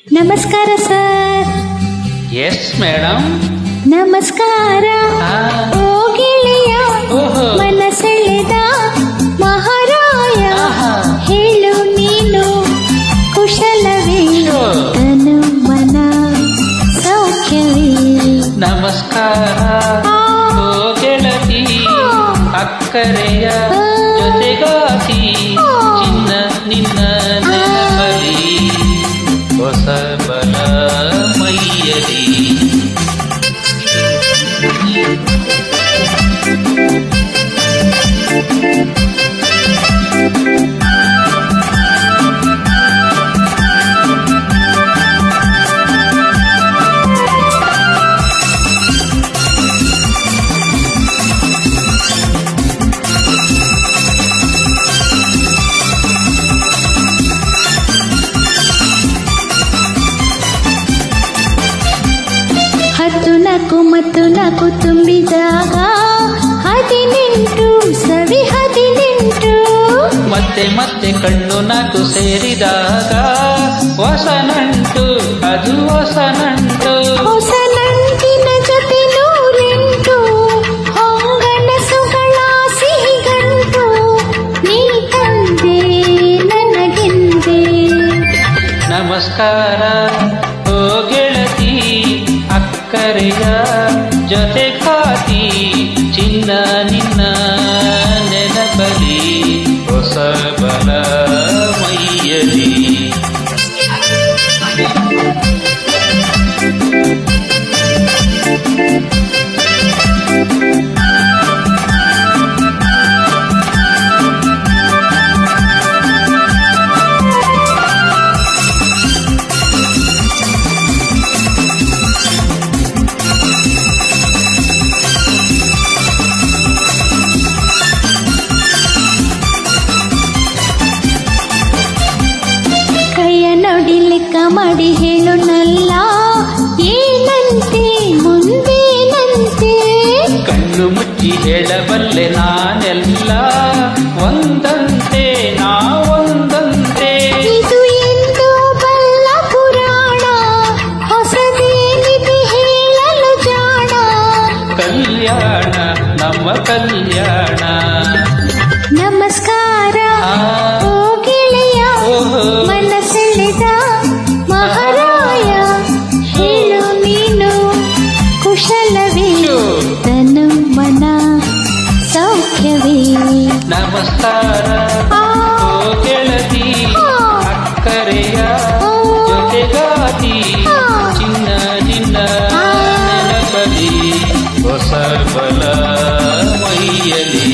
ನಮಸ್ಕಾರ sir. Yes madam. ನಮಸ್ಕಾರ. ಓ ಗೆಳೆಯ, ಮನಸೆಳೆದ ಮಹಾರಾಯ, ಹೇಳು ನೀನು ಕುಶಲವೇ, ತನು ಮನ ಸೌಖ್ಯವೇ. ನಮಸ್ಕಾರ ಓ ಗೆಳತಿ, ಅಕ್ಕರೆಯ ಜೊತೆಗಾತಿ, ಚಿನ್ನ ನಿನ್ನ ನೆನಪಲಿ ಹೊಸ ಬಲ ಮೈಯಲಿ. ಮತ್ತು ನಕು ತುಂಬಿದಾಗ 18 ಸವಿ 18. ಮತ್ತೆ ಮತ್ತೆ ಕಣ್ಣು ನಾಕು ಸೇರಿದಾಗ ಹೊಸ ನಂಟು, ಅದು ಹೊಸ ನಂಟು. ಹೊಸ ನಂಟಿನ ಜೊತೆ 108 ಹೊಂಗನಸುಗಳ ಸಿಹಿಗಂಟು. ನೀ ತಂದೆ ನನಗೆಂದೆ. ನಮಸ್ಕಾರ ಓ ಗೆಳತಿ, ಅಕ್ಕರೆಯ ಜೊತೆಗಾತಿ, ಚಿನ್ನ ನಿನ್ನ ನೆನಪಲಿ ಹೊಸ ಬಲ ಮೈಯಲಿ. ನೋಡಿಲಿಕ್ಕ ಮಾಡಿ ಹೇಳು ನಲ್ಲ, ಏನಂತೆ ಮುಂದೇನಂತೆ. ಕಣ್ಣು ಮುಚ್ಚಿ ಹೇಳಬಲ್ಲೆ ನಾನೆಲ್ಲ, ಒಂದಂತೆ ನಾವೊಂದಂತೆ. ಇದು ಎಂದು ಬಲ್ಲ ಪುರಾಣ, ಹೊಸದೇನಿದೆ ಹೇಳಲು ಜಾಣ. ಕಲ್ಯಾಣ ನಮ್ಮ ಕಲ್ಯಾಣ. ನಮಸ್ಕಾರ ಓ ಗೆಳೆಯ, ಮನಸೆಳೆದ ಮಹಾರಾಯ, ಹೇಳು ನೀನು ಕುಶಲವೇ, ತನು ಮನ ಸೌಖ್ಯವೇ. ನಮಸ್ಕಾರ ಓ ಗೆಳತಿ, ಅಕ್ಕರೆಯ ಜೊತೆಗಾತಿ, ಚಿನ್ನ ನಿನ್ನ ನೆನಪಲಿ ಹೊಸ ಬಲ ಮೈಯಲಿ.